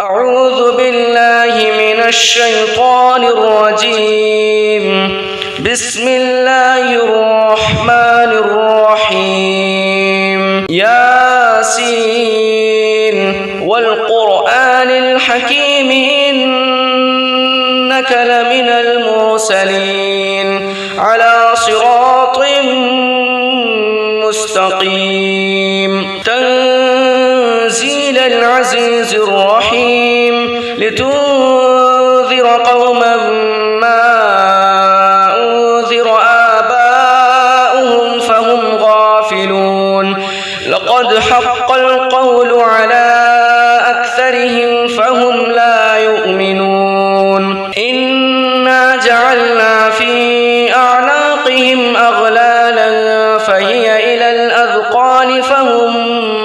أعوذ بالله من الشيطان الرجيم. بسم الله الرحمن الرحيم. ياسين والقرآن الحكيم إنك لمن المرسلين على صراط مستقيم. تنزيل العزيز الرحيم لتنذر قوما ما أنذر آباؤهم فهم غافلون. لقد حق القول على أكثرهم فهم لا يؤمنون. إنا جعلنا في أعناقهم أغلالا فهي إلى الأذقان فهم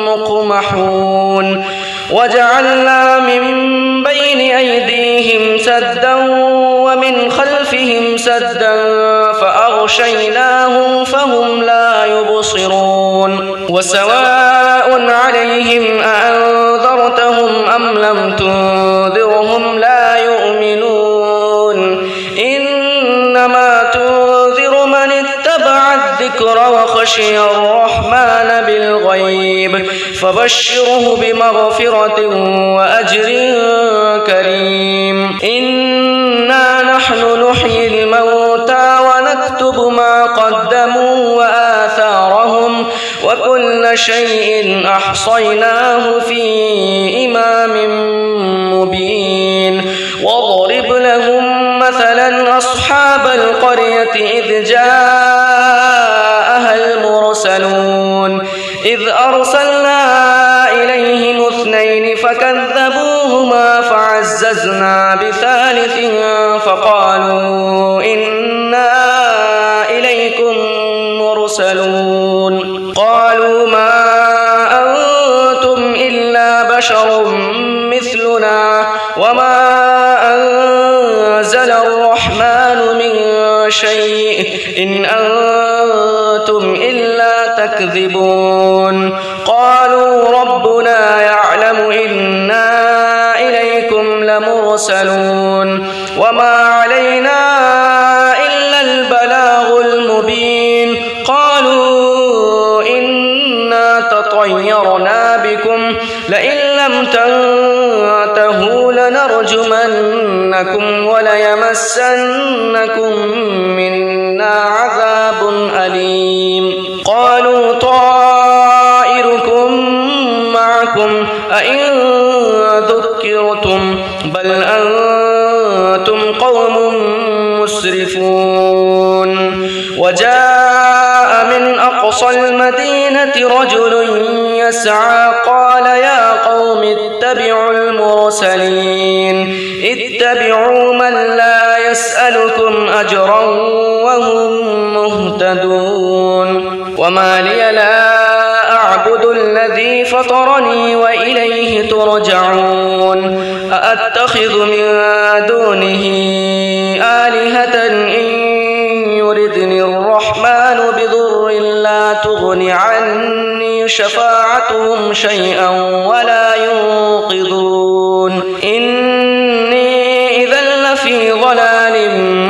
مقمحون. وجعلنا من بين أيديهم سدا ومن خلفهم سدا فأغشيناهم فهم لا يبصرون. وسواء عليهم أأنذرتهم أم لم تنذرهم لا يؤمنون. إنما تنذر من اتبع الذكر وخشي الرحمن بالغيب فبشره بمغفرة وأجر كريم. إنا نحن نحيي الموتى ونكتب ما قدموا وآثارهم وكل شيء أحصيناه في إمام مبين. واضرب لهم مثلا أصحاب القرية إذ جاءها المرسلون إذ أرسلنا إليهم اثنين فكذبوهما فعززنا بثالث فقالوا إنا إليكم مرسلون. قالوا ما أنتم إلا بشر مثلنا وما أنزل الرحمن من شيء إن أنتم إلا تكذبون. قالوا ربنا يعلم إنا إليكم لمرسلون وما علينا إلا البلاغ المبين. قالوا إنا تطيرنا بكم لئن لم تنتهوا لنرجمنكم وليمسنكم منا عذاب أليم. قالوا طائركم معكم أئن ذكرتم بل أنتم قوم مسرفون. وجاء من أقصى المدينة رجل يسعى قال يا قوم اتبعوا المرسلين اتبعوا من لا يسألكم أجرا وهم مهتدون. وما لي لا أعبد الذي فطرني وإليه ترجعون. أأتخذ من دونه آلهة إن يردني الرحمن بضر لا تغن عني شفاعتهم شيئا ولا ينقذون. إني إذا لفي ضلال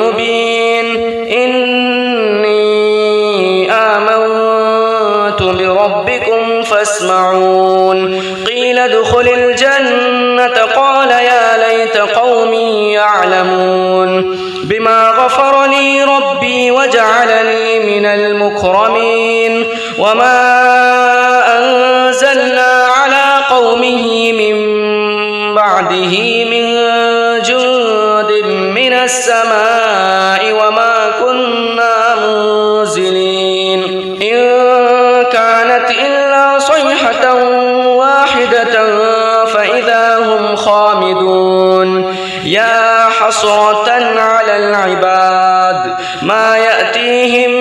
مبين. إني آمنت بربكم فاسمعون. قيل ادخل الجنة قال يا ليت قومي يعلمون بما غفر لي ربي وجعلني من المكرمين. وما أنزلنا على قومه من بعده من جند من السماء وما كنا منزلين. إن كانت إلا صيحة واحدة فإذا هم خامدون. يا حسرة على العباد ما يأتيهم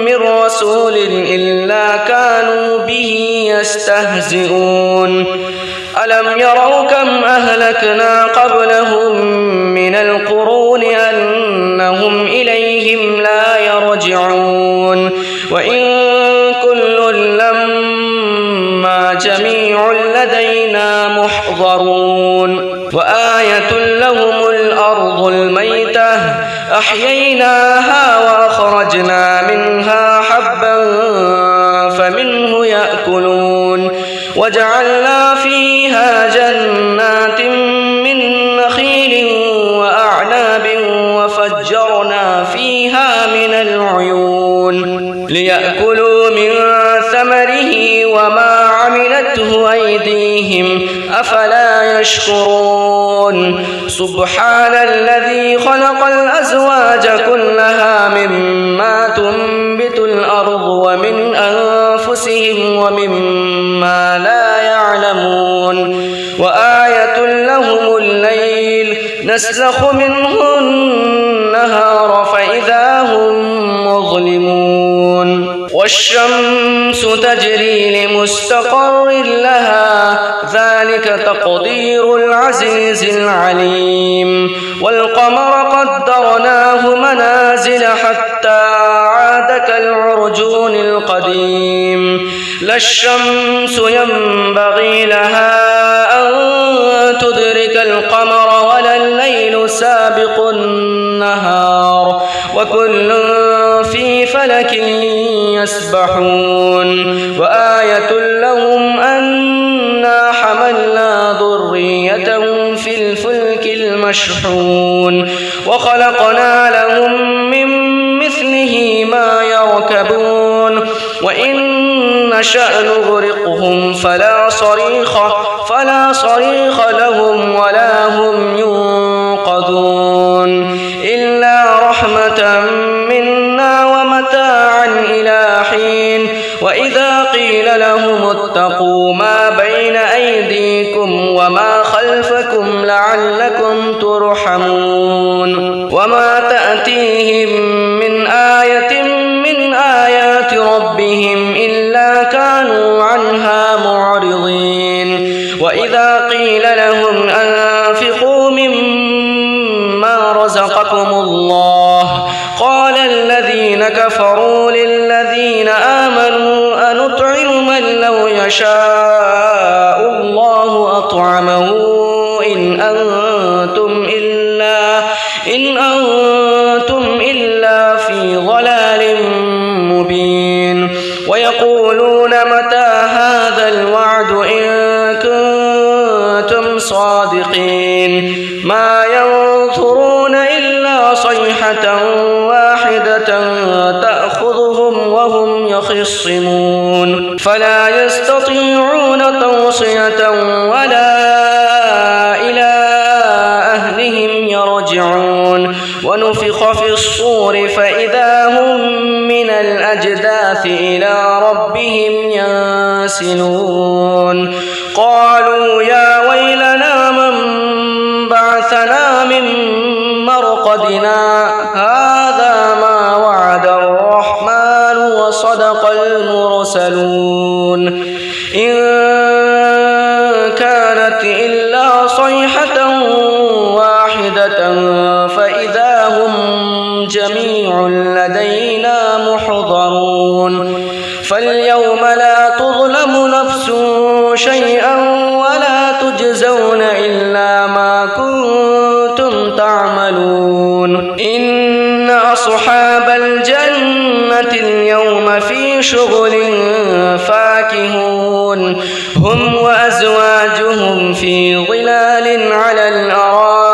من رسول إلا كانوا به يستهزئون. ألم يروا كم أهلكنا قبلهم من القرون أنهم إليهم لا يرجعون. وإن كل لما جميع لدينا محضرون. وآية لهم الأرض الميتة أحييناها وأخرجنا منها حبا فمنه يأكلون وجعلنا فيها جنات من نخيل وأعناب وفجرنا فيها من العيون ليأكلوا من ثمره وما عملته أيديهم أفلا يشكرون سبحان الذي خلق الأزواج كلها مما تنبت الأرض ومن أنفسهم ومما لا يعلمون وآية لهم الليل نسلخ منه النهار فإذا هم مظلمون والشمس تجري لمستقر لها ذلك تقدير العزيز العليم والقمر قدرناه منازل حتى عاد كالعرجون القديم لا الشمس ينبغي لها أن تدرك القمر ولا الليل سابق النهار وكل في فلك يسبحون وآية لهم أنا حملنا ذريتهم في الفلك المشحون وخلقنا لهم من مثله ما يركبون وإن نشأ نغرقهم فلا صريخ لهم ولا هم ينقذون إلا رحمة منا ومتاعا إلى حين وإذا قيل لهم اتقوا ما بين أيديكم وما خلفكم لعلكم ترحمون وما تأتيهم من آية من آيات ربهم إلا كانوا عنها معرضين وإذا قيل لهم أنفقوا مما رزقكم الله قال الذين كفروا للذين آمنوا أنطعم من لو يشاء الله أطعمه إن أنتم إلا في ضلال مبين ويقولون متى هذا الوعد إن كنتم صادقين ما ينظرون إلا صيحة واحدة تأخذهم وهم يخصمون فلا يستطيعون توصية ولا إلى أهلهم يرجعون ونفخ في الصور فإذا هم من الأجداث إلى ربهم ينسلون قالوا يا ويلنا من بعثنا من مرقدنا هذا ما وعد الرحمن وصدق المرسلون إن كانت إلا صيحة واحدة فإذا هم جميع لدينا محضرون فاليوم لا تظلم نفس شيئا ولا تجزون إلا ما كنتم تعملون إن أصحاب الجنة اليوم في شغل فاكهون هم وأزواجهم في ظلال على الأرائك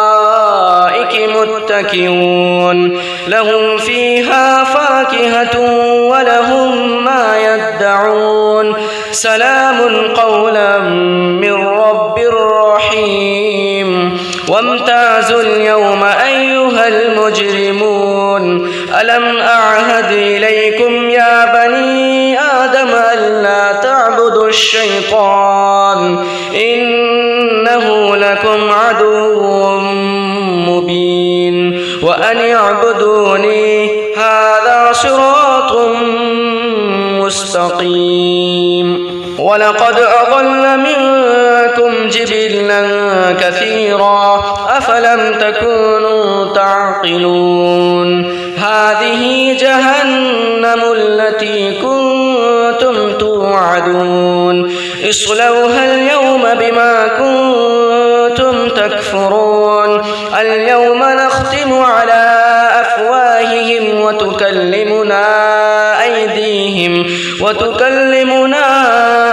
متكئون لهم فيها فاكهة ولهم ما يدعون سلام قولا من رب رحيم وامتازوا اليوم أيها المجرمون ألم أعهد إليكم يا بني آدم ألا تعبدوا الشيطان إنه لكم عدو مبين وأن اعبدوني هذا صراط مستقيم ولقد أضل منكم جبلا كثيرا أفلم تكونوا تعقلون هذه جهنم التي كنتم توعدون اصلوها اليوم بما كنتم تكفرون اليوم نختم على أفواههم وتكلمنا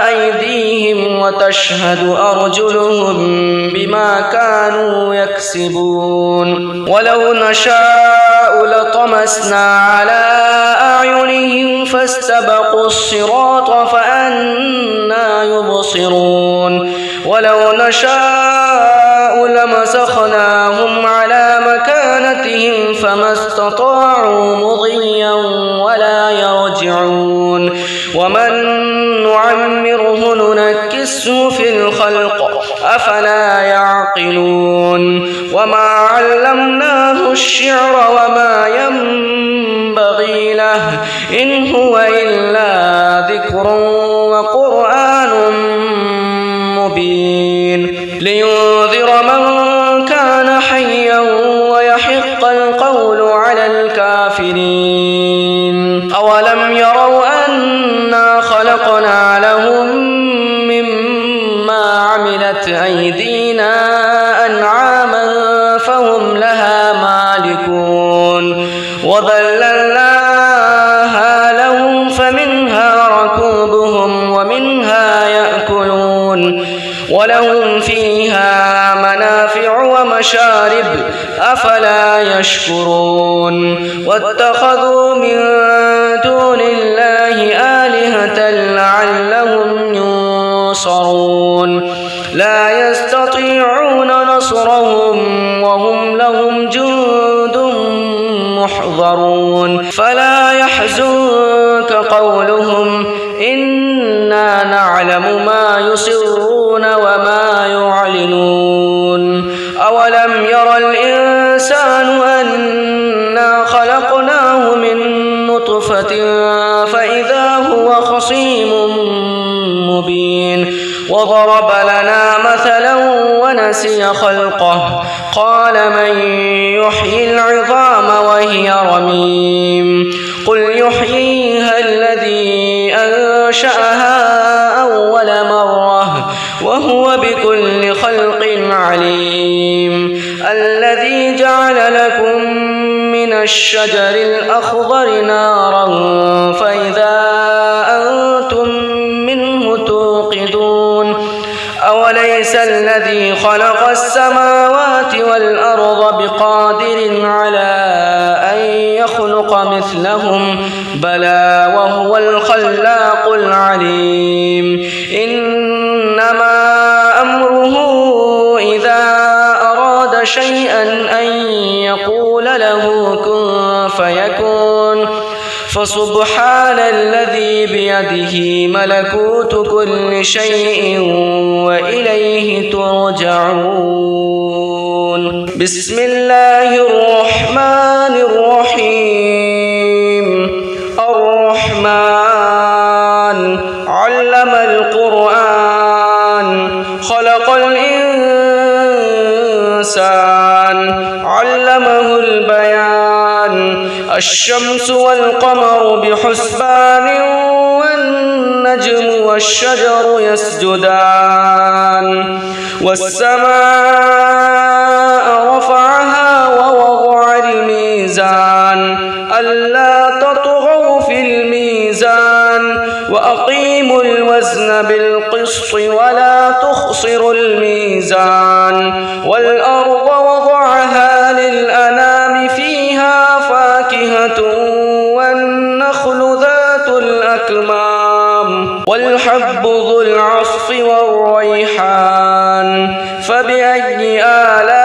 أيديهم وتشهد أرجلهم بما كانوا يكسبون ولو نشاء لطمسنا على أعينهم فاستبقوا الصراط فأنى يبصرون ولو نشاء لمسخناهم على مكانتهم فما استطاعوا مضيا ولا يرجعون ومن نعمره ننكسه في الخلق أفلا يعقلون وما علمناه الشعر وما ينبغي له إن هو إلا ذكر وقرآن مبين لينذر من كان حيا ويحق القول على الكافرين أولم يروا أنا خلقنا لهم مما عملت أيدينا أنعاما فهم لها مالكون وذللناها لهم فمنها ركوبهم ومنها يأكلون ولهم فيها منافع ومشارب أفلا يشكرون واتخذوا من دون الله آلهة لعلهم ينصرون لا يستطيعون نصرهم وهم لهم جند محضرون فلا يحزنك قولهم إنا نعلم ما يسرون وما يعلنون أولم ير الإنسان أنا خلقناه من نطفة فإذا هو خصيم مبين وضرب لنا مثلا ونسي خلقه قال من يحيي العظام وهي رميم قل يحييها الذي أنشأها أول مرة وهو بكل خلق عليم الذي جعل لكم من الشجر الأخضر نارا فإذا أنتم منه توقدون أوليس الذي خلق السماوات والأرض بقادر على أن يخلق مثلهم بلى وهو الخلاق العليم إنما أمره إذا أراد شيئا أن يقول له كن فيكون فسبحان الذي بيده ملكوت كل شيء وإليه ترجعون بسم الله الرحمن الرحيم الرحمن علم القرآن خلق الإنسان علمه البيان الشمس والقمر بحسبان والنجم والشجر يسجدان والسماء رفعها ووضع الميزان ألا تطغوا في الميزان وأقيموا الوزن بالقسط ولا تخسروا الميزان والأرض وضعها للأنام فيها فاكهة والنخل ذات الأكمام والحب ذو العصف والريحان فبأي آلاء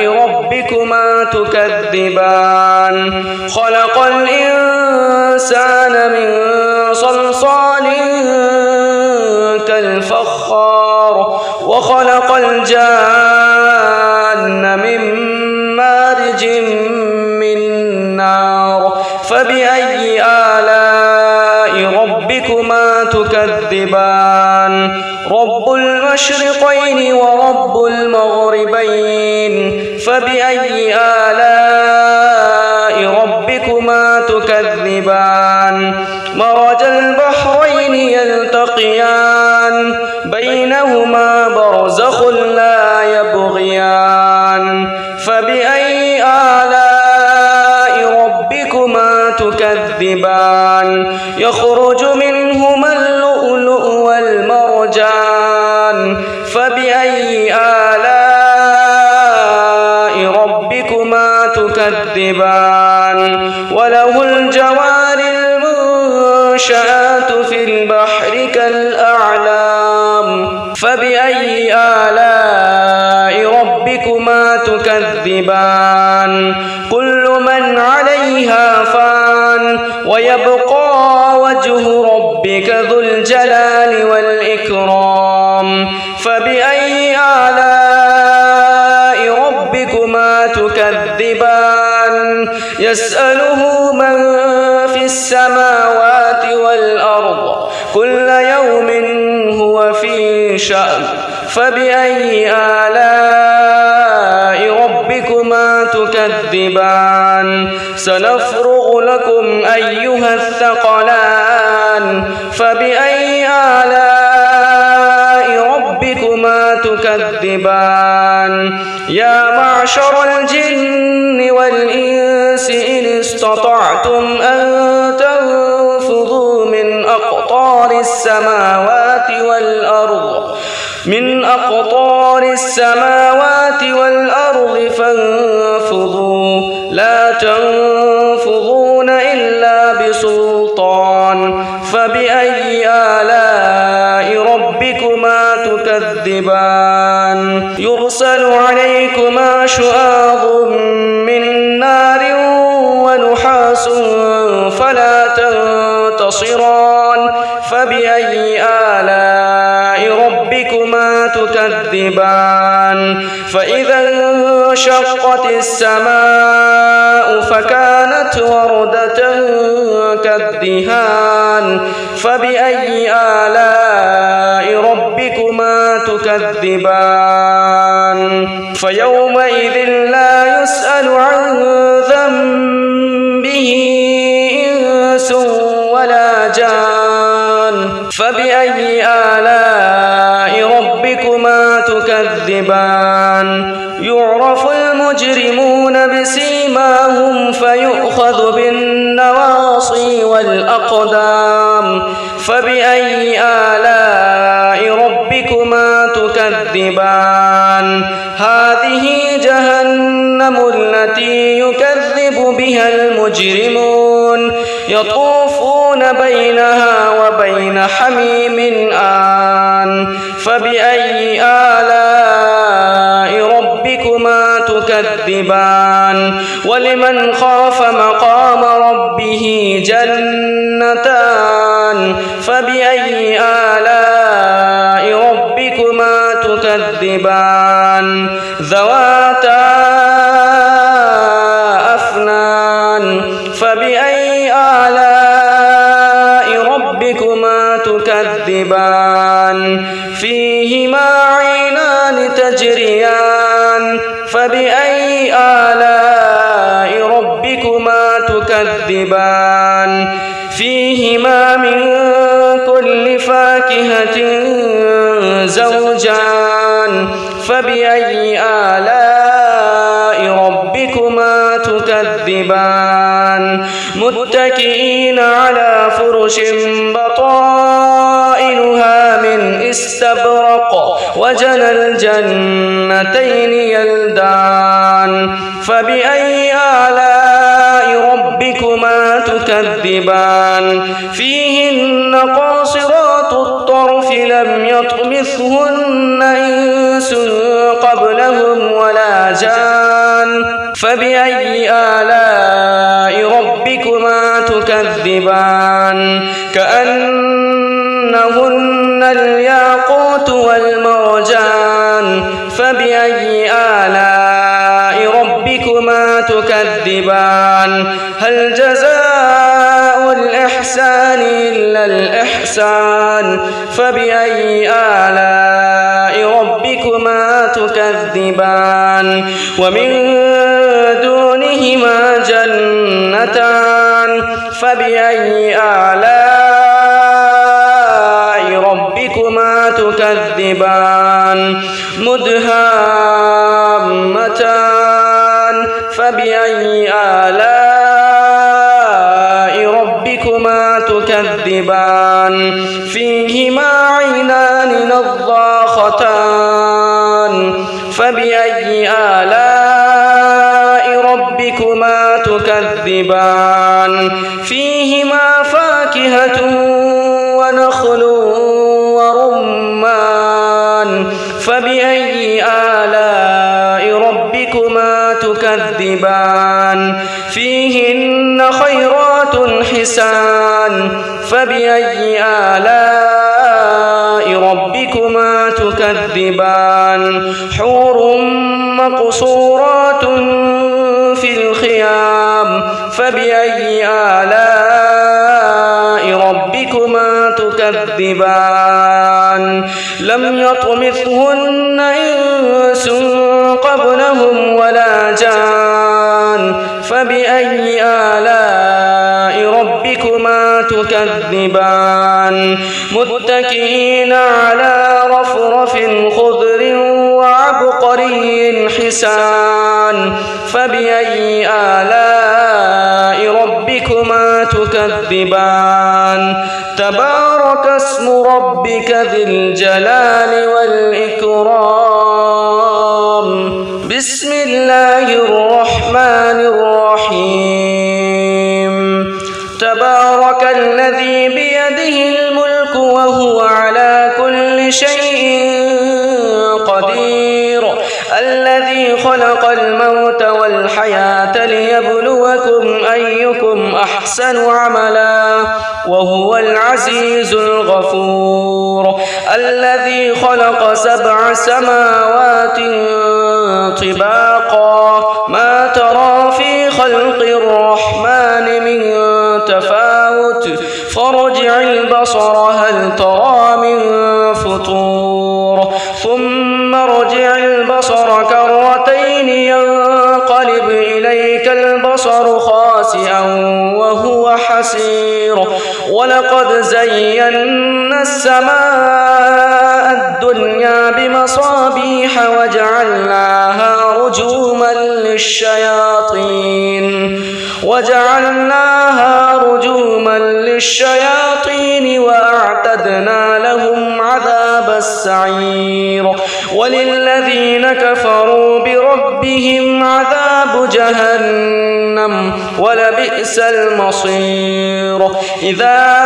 ربكما تكذبان خلق الإنسان من صلصال كالفخار وخلق الجان من مارج من نار فبأي آلاء ربكما تكذبان رب المشرقين ورب المغربين فبأي آلاء ربكما تكذبان مرج البحرين يلتقيان بينهما يخرج منهما اللؤلؤ والمرجان فبأي آلاء ربكما تكذبان وله الجوار المنشآت في البحر كالأعلام فبأي آلاء ربكما تكذبان كل من عليها فان ويبقى وجه ربك ذو الجلال والإكرام فبأي آلاء ربكما تكذبان يسأله من في السماوات والأرض كل يوم هو في شأن فبأي آلاء ربكما تكذبان سنفرغ لكم أيها الثقلان فبأي آلاء ربكما تكذبان يا معشر الجن والإنس إن استطعتم أن تنفذوا من أقطار السماوات والأرض فانفذوا لا تنفذون إلا بسلطان فبأي آلاء ربكما تكذبان يرسل عليكما شواظ من نار ونحاس فلا تنتصران فبأي آلاء ربكما تكذبان فإذا انشقت السماء فكانت وردة كالدهان فبأي آلاء ربكما تكذبان فيومئذ لا يسأل عن ذنبه إنس ولا جان فبأي آلاء ربكما تكذبان يعرف المجرمون بسيماهم فيؤخذ بالنواصي والأقدام فبأي آلاء ربكما تكذبان هذه جهنم التي يكذب بها المجرمون يطوفون بينها وبين حميم آن فبأي آلاء ربكما تكذبان ولمن خاف مقام ربه جنتان فبأي آلاء ربكما تكذبان ذواتا أفنان فبأي آلاء ربكما تكذبان فيهما عينان تجريان فبأي آلاء ربكما تكذبان فيهما من كل فاكهة زوجان فبأي آلاء ربكما تكذبان متكئين على فرش بطائنها من استبرق وجنى الجنتين يلدان فبأي آلاء ربكما تكذبان فيهن قاصرات الطرف لم يطمثهن إنس قبلهم ولا جان فبأي آلاء ربكما تكذبان كأنهن الياقوت والمرجان فبأي آلاء ربكما تكذبان هل جزاء الإحسان إلا الإحسان فبأي آلاء ربكما تكذبان ومن دونهما جنتان فبأي آلاء ربكما تكذبان مدهامتان فبأي آلاء ربكما تكذبان تكذبان فيهما عينان نضاختان فبأي آلاء ربكما تكذبان فيهما فاكهة ونخل ورمان فبأي آلاء ربكما تكذبان فيهن خيرات حسان فبأي آلاء ربكما تكذبان حور مقصورات في الخيام فبأي آلاء ربكما تكذبان لم يطمثهن إنس قبلهم ولا جان فبأي آلاء ربكما تكذبان متكئين على رفرف خضر وعبقري حسان فبأي آلاء ربكما تكذبان تبارك اسم ربك ذي الجلال والإكرام بسم الله الرحمن الرحيم تبارك الذي بيده الملك وهو على كل شيء قدير الذي خلق الموت والحياة ليبلوكم أيكم أحسن عملا وهو العزيز الغفور الذي خلق 7 سماوات طباقا ما ترى في خلق الرحمن من تفاوت فارجع البصر هل ترى من فطور ثم ارجع البصر كرتين ينقلب إليك البصر خاسئا وهو حسير ولقد زينا السماء الدنيا بمصابيح وجعلناها رجوما للشياطين وأعتدنا لهم عذاب السعير وللذين كفروا بربهم عذاب جهنم ولبئس المصير إذا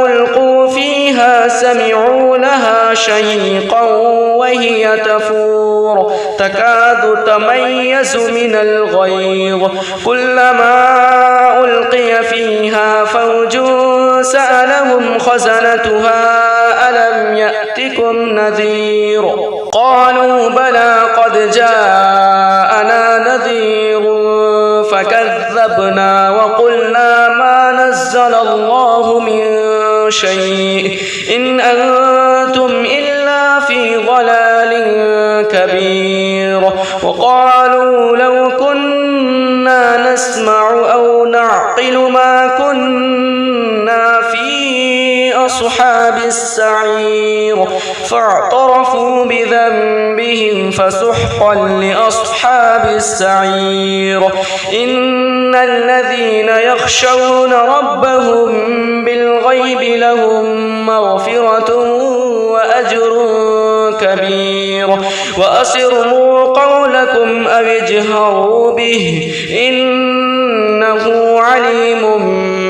ألقوا فيها سمعوا لها شهيقا وهي تفور تكاد تميز من الغيظ كلما ألقي فيها فوج سألهم خزنتها ألم يأتكم نذير قالوا بلى قد جاءنا نذير فكذبنا وقلنا ما نزل الله من شيء إن أنتم إلا في ضلال كبير وقالوا لو كنا نسمع أو نعقل ما كنا في أصحاب السعير فاعترفوا بذنبهم فسحقا لأصحاب السعير إن الذين يخشون ربهم بالغيب لهم مغفرة وأجر كبير وأسروا قولكم أو اجهروا به إنه عليم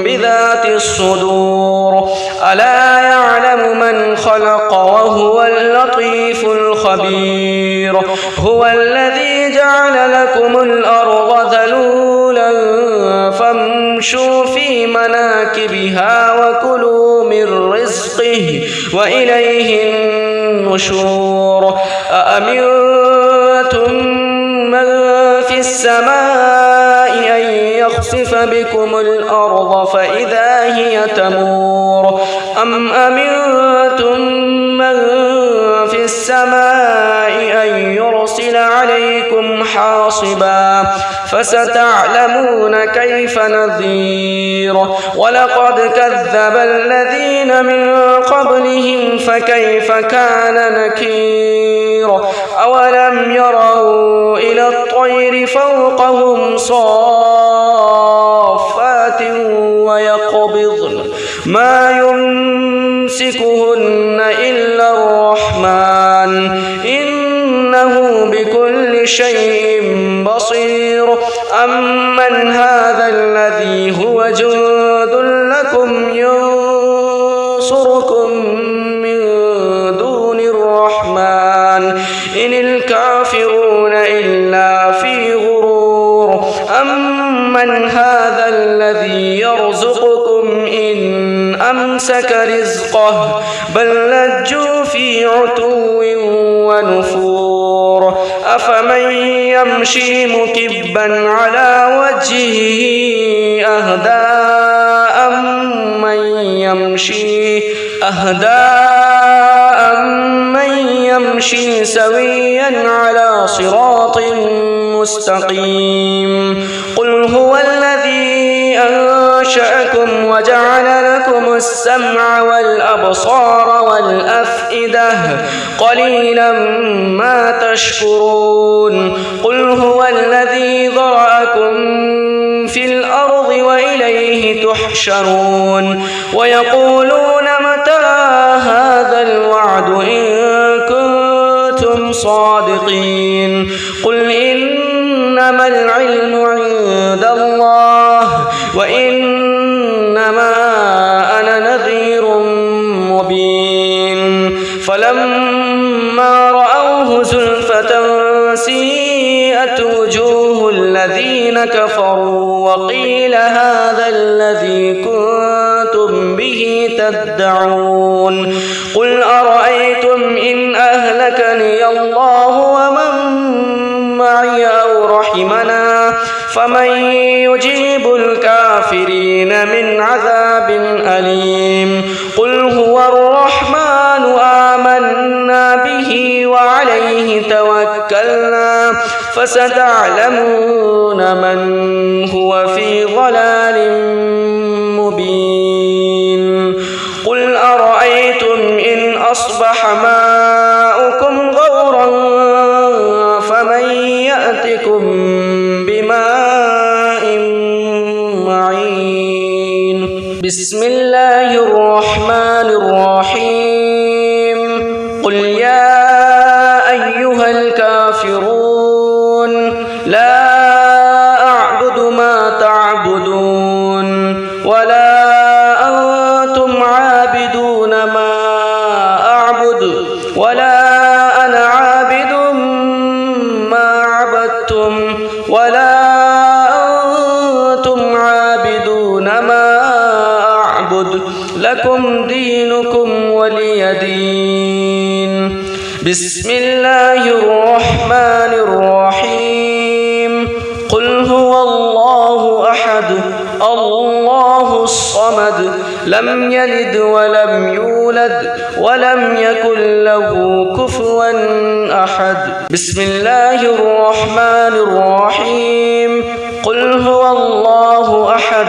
بذات الصدور ألا يعلم من خلق وهو اللطيف الخبير هو الذي جعل لكم الأرض ذلولا فامشوا في مناكبها وكلوا من رزقه وإليه النشور أأمنتم من في السماء أن يخسف بكم الأرض فإذا هي تمور أم أمنتم من في السماء أن يرسل عليكم حاصبا فستعلمون كيف نذير ولقد كذب الذين من قبلهم فكيف كان نكير أولم يروا إلى الطير فوقهم صافات ويقبضن ما يمسكهن إلا الرحمن إنه بكل شيء بصير أمن هذا الذي هو جند لكم ينصركم من دون الرحمن إن الكافرون إلا في غرور أمن هذا الذي يرزقكم إن أمسك رزقه بل لجوا في عتو ونفور أفمن يمشي مكبا على وجهه أهدى أمن يمشي سويا على صراط مستقيم قل هو الذي أنشأكم وجعل لكم السمع والأبصار والأفئدة قليلا ما تشكرون قل هو الذي ذرأكم في الأرض وإليه تحشرون ويقولون متى هذا الوعد إن كنتم صادقين قل إنما العلم عند الله وإنما أنا نذير مبين فلما رأوه زلفة سيئت وجوه الذين كفروا وقيل هذا الذي كنتم به تدعون قل أرأيتم إن أهلكني الله ومن معي أو رحمنا فمن يجيب الكافرين من عذاب أليم قل هو الرحمن آمنا به وعليه توكلنا فستعلمون من هو في ضلال مبين قل أرأيتم إن أصبح ماؤكم غورا فمن يأتكم بماء معين بسم الله الرحمن الرحيم قل يا أيها الكافرون لا أعبد ما تعبدون ولا أنتم عابدون ما أعبد ولا أنا عابد ما عبدتم ولا أنتم عابدون ما أعبد لكم دينكم ولي دين بسم الله الرحمن الرحيم قل هو الله أحد الله الصمد لم يلد ولم يولد ولم يكن له كفوا أحد بسم الله الرحمن الرحيم قل هو الله أحد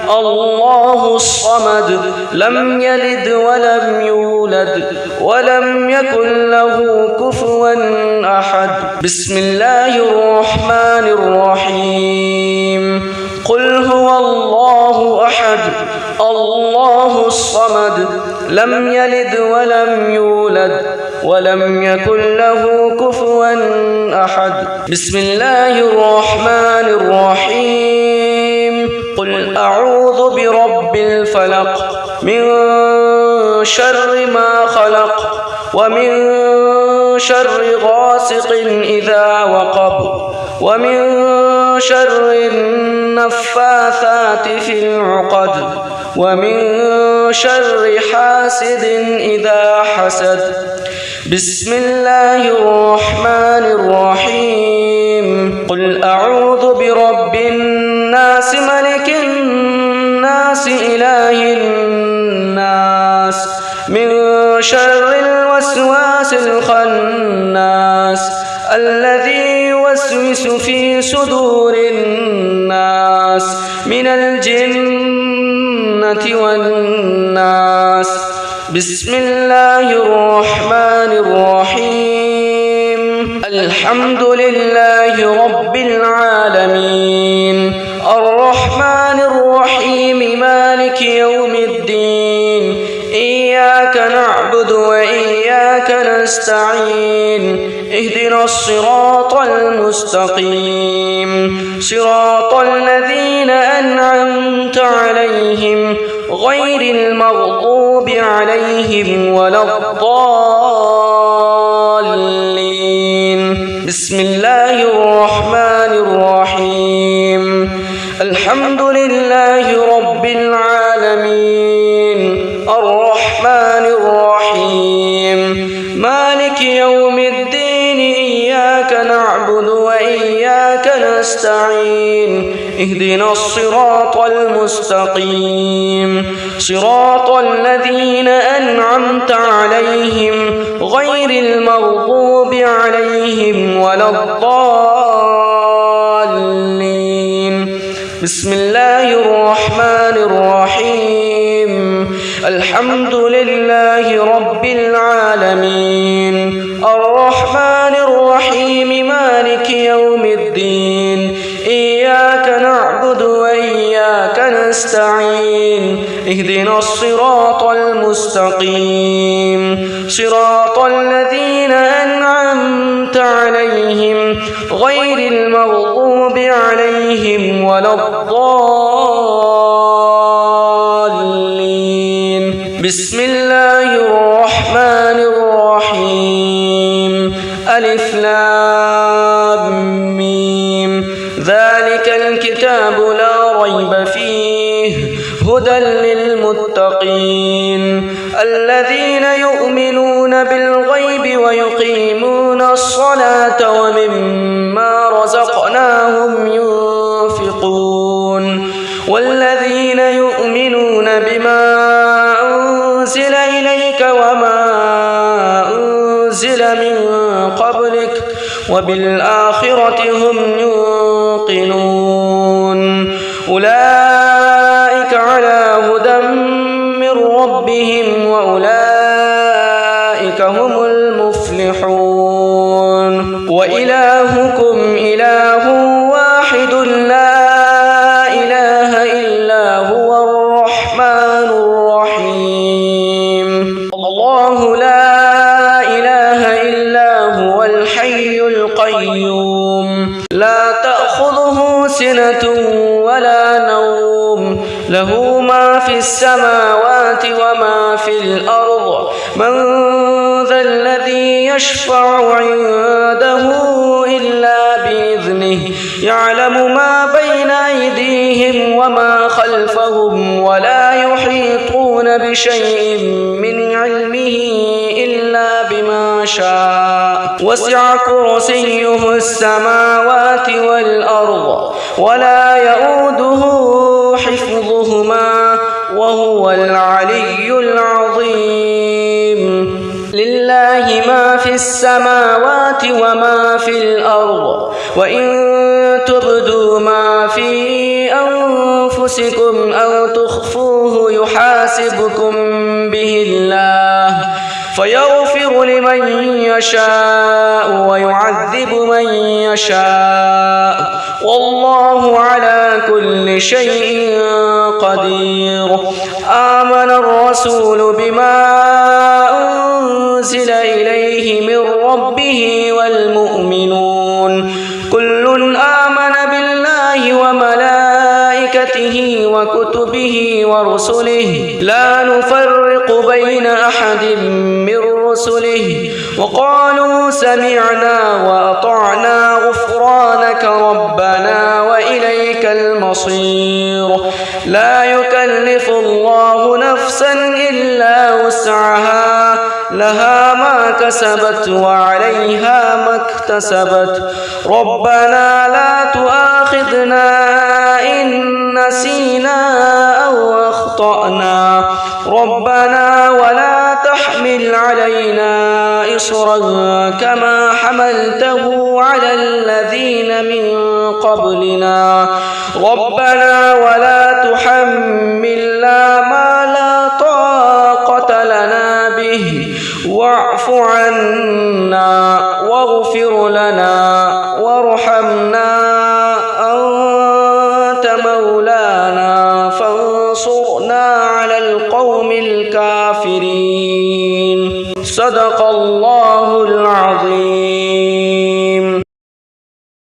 الله الصمد لم يلد ولم يولد ولم يكن له كفوا أحد بسم الله الرحمن الرحيم قل هو الله أحد الله الصمد لم يلد ولم يولد ولم يكن له كفوا أحد بسم الله الرحمن الرحيم قل أعوذ برب الفلق من شر ما خلق ومن شر غاسق إذا وقب ومن شر النفاثات في العقد ومن شر حاسد إذا حسد بسم الله الرحمن الرحيم قل أعوذ برب الناس ملك الناس إله الناس من شر الوسواس الخناس الذي يوسوس في صدور الناس من الجنة والناس بسم الله الرحمن الرحيم الحمد لله رب العالمين الرحمن الرحيم مالك يوم الدين إياك نستعين اهدنا الصراط المستقيم صراط الذين أنعمت عليهم غير المغضوب عليهم ولا الضالين. بسم الله الرحمن الرحيم. الحمد لله رب العالمين الرحمن الرحيم مالك يوم الدين إياك نعبد وإياك نستعين اهدنا الصراط المستقيم صراط الذين أنعمت عليهم غير المغضوب عليهم ولا الضالين. بسم الله الرحمن الرحيم. الحمد لله رب العالمين الرحمن الرحيم مالك يوم الدين إياك نعبد وإياك نستعين اهدنا الصراط المستقيم صراط الذين أنعمت عليهم غير المغضوب عليهم ولا الضالين. بسم الله الرحمن الرحيم. ألف لام ميم. ذلك الكتاب لا ريب فيه هدى للمتقين الذين يؤمنون بالغيب ويقيمون الصلاة ومما رزقناهم ينفقون والذين يؤمنون بما أنزل إليك وما أنزل من قبلك وبالآخرة هم يوقنون أولئك على هدى من ربهم وأولئك هم المفلحون. وإلهكم إله واحد لا إله إلا هو الرحمن الرحيم. الله لا إله إلا هو الحي القيوم لا تأخذه سنة ولا نوم له ما في السماوات وما في الأرض من ذا الذي يشفع عنده إلا بإذنه يعلم ما بين أيديهم وما خلفهم ولا يحيطون بشيء من علمه إلا بما شاء وسع كرسيه السماوات والأرض ولا يؤوده حفظهما وهو العلي العظيم. لله ما في السماوات وما في الأرض وإن تبدوا ما في أنفسكم أو تخفوه يحاسبكم به الله فيغفر لمن يشاء ويعذب من يشاء والله على كل شيء قدير. آمن الرسول بما أنزل إليه من ربه والمؤمنون كل آمن بالله وملائكته وكتبه ورسله لا نفرق بين أحد من رسله وقالوا سمعنا وأطعنا غفرانك ربنا وإليك المصير. لا يكلف الله نفسا إلا وسعها لها ما كسبت وعليها ما اكتسبت ربنا لا تؤاخذنا إن نسينا أو أخطأنا ربنا ولا تحمل علينا إصرا كما حملته على الذين من قبلنا ربنا ولا تحملنا ما لا طاقة لنا به واعف عنا واغفر لنا وارحمنا أنت مولانا فانصرنا على القوم الكافرين. صدق الله العظيم.